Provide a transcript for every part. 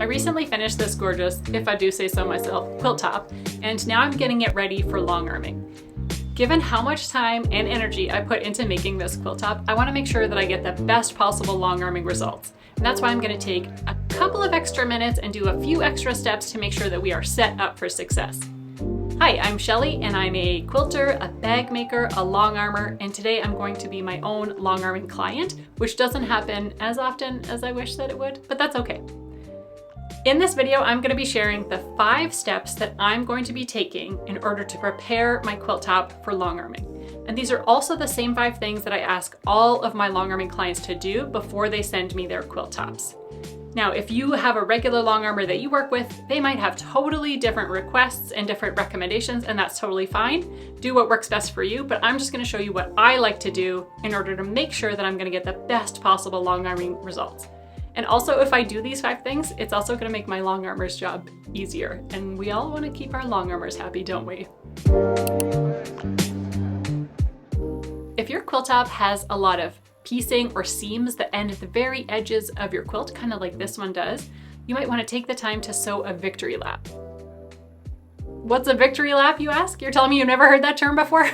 I recently finished this gorgeous, if I do say so myself, quilt top, and now I'm getting it ready for long arming. Given how much time and energy I put into making this quilt top, I want to make sure that I get the best possible long arming results. And that's why I'm going to take a couple of extra minutes and do a few extra steps to make sure that we are set up for success. Hi, I'm Shelly and I'm a quilter, a bag maker, a long armer, and today I'm going to be my own long arming client, which doesn't happen as often as I wish that it would, but that's okay. In this video, I'm going to be sharing the 5 steps that I'm going to be taking in order to prepare my quilt top for long arming. And these are also the same 5 things that I ask all of my long arming clients to do before they send me their quilt tops. Now, if you have a regular long armer that you work with, they might have totally different requests and different recommendations, and that's totally fine. Do what works best for you, but I'm just going to show you what I like to do in order to make sure that I'm going to get the best possible long arming results. And also, if I do these 5 things, it's also going to make my long armer's job easier. And we all want to keep our long armers happy, don't we? If your quilt top has a lot of piecing or seams that end at the very edges of your quilt, kind of like this one does, you might want to take the time to sew a victory lap. What's a victory lap, you ask? You're telling me you've never heard that term before?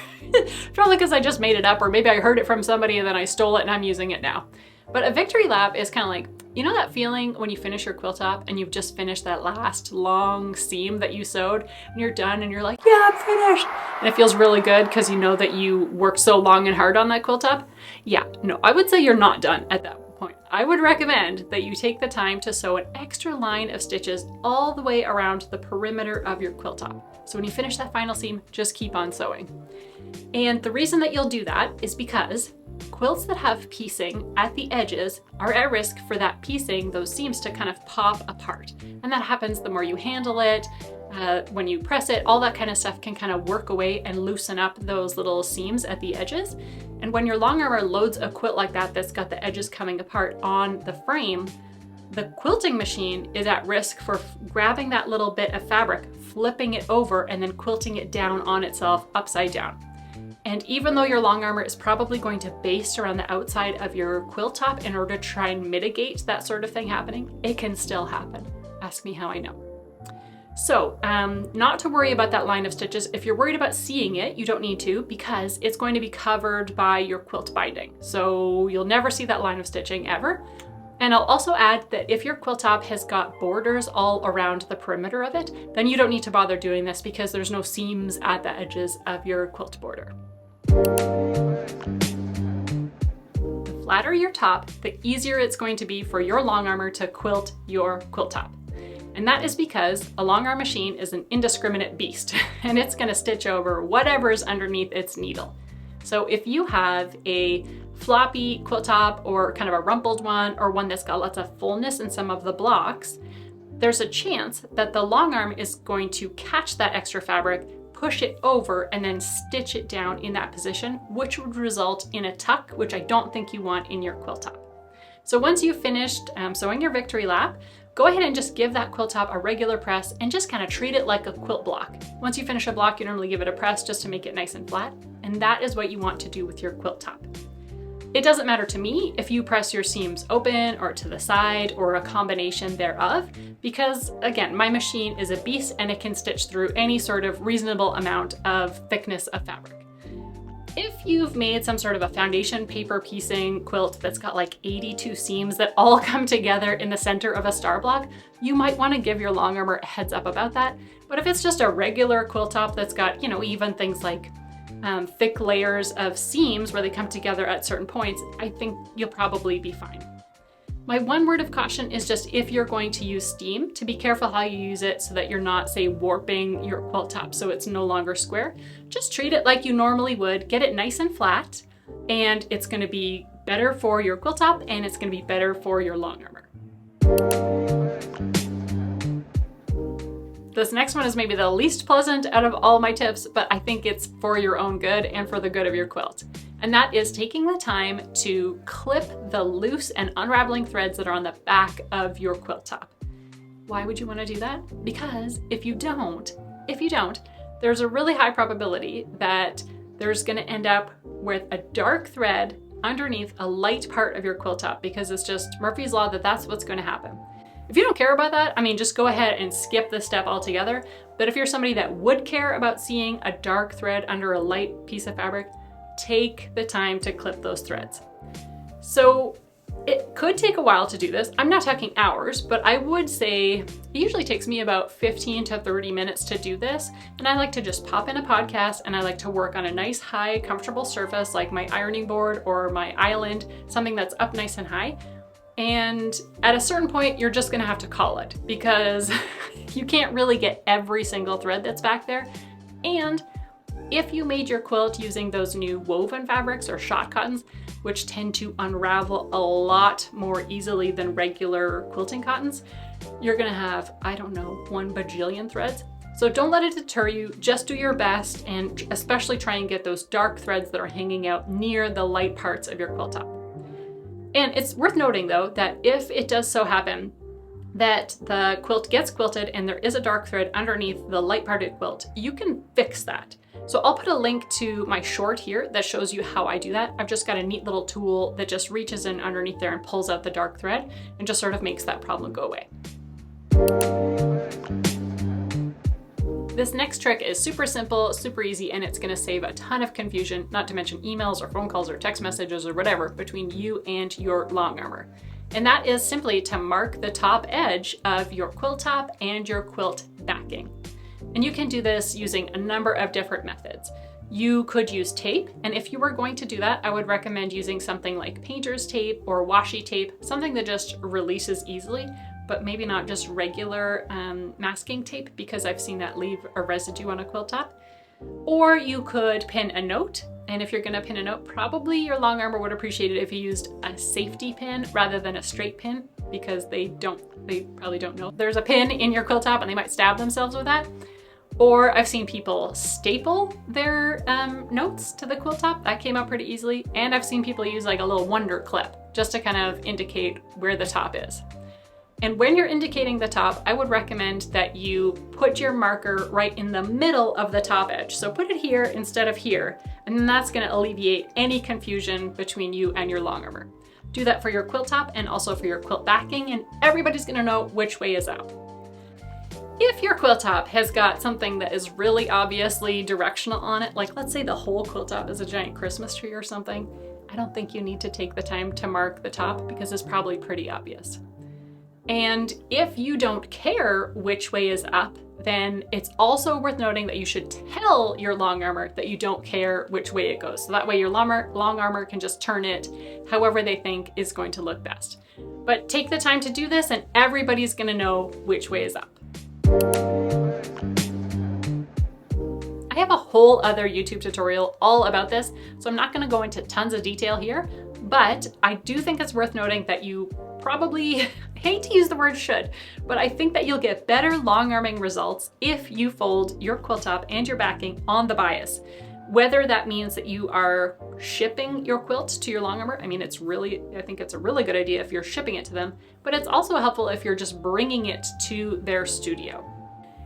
Probably because I just made it up, or maybe I heard it from somebody and then I stole it and I'm using it now. But a victory lap is kind of like, you know that feeling when you finish your quilt top and you've just finished that last long seam that you sewed and you're done and you're like, yeah, I'm finished. And it feels really good because you know that you worked so long and hard on that quilt top. Yeah, no, I would say you're not done at that point. I would recommend that you take the time to sew an extra line of stitches all the way around the perimeter of your quilt top. So when you finish that final seam, just keep on sewing. And the reason that you'll do that is because quilts that have piecing at the edges are at risk for that piecing, those seams, to kind of pop apart. And that happens the more you handle it, when you press it, all that kind of stuff can kind of work away and loosen up those little seams at the edges. And when your long armer loads a quilt like that that's got the edges coming apart on the frame, the quilting machine is at risk for grabbing that little bit of fabric, flipping it over, and then quilting it down on itself upside down. And even though your long armer is probably going to baste around the outside of your quilt top in order to try and mitigate that sort of thing happening, it can still happen. Ask me how I know. So, not to worry about that line of stitches. If you're worried about seeing it, you don't need to, because it's going to be covered by your quilt binding. So you'll never see that line of stitching ever. And I'll also add that if your quilt top has got borders all around the perimeter of it, then you don't need to bother doing this because there's no seams at the edges of your quilt border. The flatter your top, the easier it's going to be for your long armer to quilt your quilt top. And that is because a long arm machine is an indiscriminate beast and it's going to stitch over whatever's underneath its needle. So if you have a floppy quilt top or kind of a rumpled one, or one that's got lots of fullness in some of the blocks, there's a chance that the long arm is going to catch that extra fabric, push it over, and then stitch it down in that position, which would result in a tuck, which I don't think you want in your quilt top. So once you've finished sewing your victory lap, go ahead and just give that quilt top a regular press and just kind of treat it like a quilt block. Once you finish a block, you normally give it a press just to make it nice and flat, and that is what you want to do with your quilt top. It doesn't matter to me if you press your seams open or to the side or a combination thereof, because again, my machine is a beast and it can stitch through any sort of reasonable amount of thickness of fabric. If you've made some sort of a foundation paper piecing quilt that's got like 82 seams that all come together in the center of a star block, you might want to give your long armer a heads up about that. But if it's just a regular quilt top that's got, you know, even things like thick layers of seams where they come together at certain points, I think you'll probably be fine. My one word of caution is just if you're going to use steam, to be careful how you use it so that you're not, say, warping your quilt top so it's no longer square. Just treat it like you normally would, get it nice and flat, and it's going to be better for your quilt top and it's going to be better for your long armer. This next one is maybe the least pleasant out of all my tips, but I think it's for your own good and for the good of your quilt. And that is taking the time to clip the loose and unraveling threads that are on the back of your quilt top. Why would you want to do that? Because if you don't, there's a really high probability that there's going to end up with a dark thread underneath a light part of your quilt top, because it's just Murphy's Law that that's what's going to happen. If you don't care about that, I mean, just go ahead and skip this step altogether. But if you're somebody that would care about seeing a dark thread under a light piece of fabric, take the time to clip those threads. So it could take a while to do this. I'm not talking hours, but I would say it usually takes me about 15 to 30 minutes to do this. And I like to just pop in a podcast and I like to work on a nice, high, comfortable surface like my ironing board or my island, something that's up nice and high. And at a certain point, you're just gonna have to call it because you can't really get every single thread that's back there. And if you made your quilt using those new woven fabrics or shot cottons, which tend to unravel a lot more easily than regular quilting cottons, you're gonna have, I don't know, 1 bajillion threads. So don't let it deter you, just do your best and especially try and get those dark threads that are hanging out near the light parts of your quilt top. And it's worth noting though, that if it does so happen that the quilt gets quilted and there is a dark thread underneath the light parted quilt, you can fix that. So I'll put a link to my short here that shows you how I do that. I've just got a neat little tool that just reaches in underneath there and pulls out the dark thread and just sort of makes that problem go away. This next trick is super simple, super easy, and it's gonna save a ton of confusion, not to mention emails or phone calls or text messages or whatever between you and your longarmer. And that is simply to mark the top edge of your quilt top and your quilt backing. And you can do this using a number of different methods. You could use tape, and if you were going to do that, I would recommend using something like painter's tape or washi tape, something that just releases easily, but maybe not just regular masking tape, because I've seen that leave a residue on a quilt top. Or you could pin a note, and if you're gonna pin a note, probably your longarmer would appreciate it if you used a safety pin rather than a straight pin, because they probably don't know there's a pin in your quilt top and they might stab themselves with that. Or I've seen people staple their notes to the quilt top. That came out pretty easily. And I've seen people use like a little wonder clip just to kind of indicate where the top is. And when you're indicating the top, I would recommend that you put your marker right in the middle of the top edge. So put it here instead of here, and then that's gonna alleviate any confusion between you and your longarmer. Do that for your quilt top and also for your quilt backing, and everybody's gonna know which way is up. If your quilt top has got something that is really obviously directional on it, like let's say the whole quilt top is a giant Christmas tree or something, I don't think you need to take the time to mark the top because it's probably pretty obvious. And if you don't care which way is up, then it's also worth noting that you should tell your longarmer that you don't care which way it goes. So that way your longarmer can just turn it however they think is going to look best. But take the time to do this and everybody's gonna know which way is up. I have a whole other YouTube tutorial all about this, so I'm not gonna go into tons of detail here, but I do think it's worth noting that you probably, I hate to use the word should, but I think that you'll get better longarming results if you fold your quilt top and your backing on the bias. Whether that means that you are shipping your quilt to your longarmer, I mean, I think it's a really good idea if you're shipping it to them, but it's also helpful if you're just bringing it to their studio.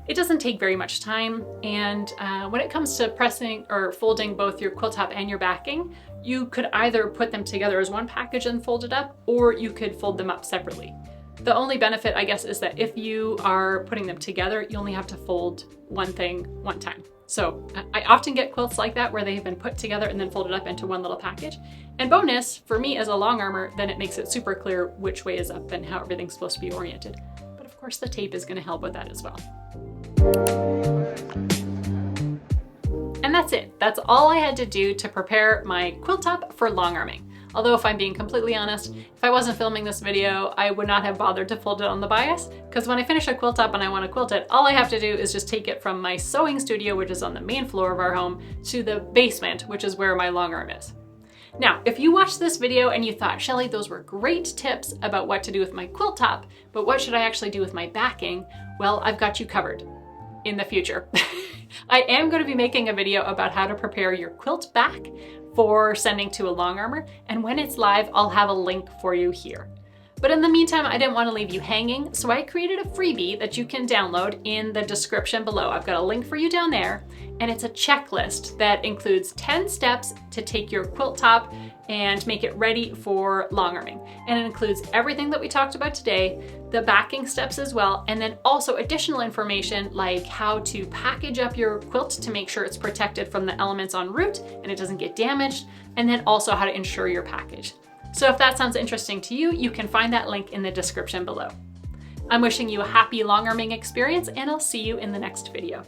It doesn't take very much time, and when it comes to pressing or folding both your quilt top and your backing, you could either put them together as one package and fold it up, or you could fold them up separately. The only benefit, I guess, is that if you are putting them together, you only have to fold one thing one time. So I often get quilts like that where they have been put together and then folded up into one little package. And bonus, for me as a longarmer, then it makes it super clear which way is up and how everything's supposed to be oriented. But of course the tape is gonna help with that as well. And that's it. That's all I had to do to prepare my quilt top for longarming. Although if I'm being completely honest, if I wasn't filming this video, I would not have bothered to fold it on the bias, because when I finish a quilt top and I want to quilt it, all I have to do is just take it from my sewing studio, which is on the main floor of our home, to the basement, which is where my longarm is. Now, if you watched this video and you thought, Shelly, those were great tips about what to do with my quilt top, but what should I actually do with my backing? Well, I've got you covered in the future. I am going to be making a video about how to prepare your quilt back for sending to a longarmer, and when it's live, I'll have a link for you here. But in the meantime, I didn't want to leave you hanging, so I created a freebie that you can download in the description below. I've got a link for you down there, and it's a checklist that includes 10 steps to take your quilt top and make it ready for long arming. And it includes everything that we talked about today, the backing steps as well, and then also additional information like how to package up your quilt to make sure it's protected from the elements en route and it doesn't get damaged, and then also how to insure your package. So if that sounds interesting to you, you can find that link in the description below. I'm wishing you a happy long arming experience, and I'll see you in the next video.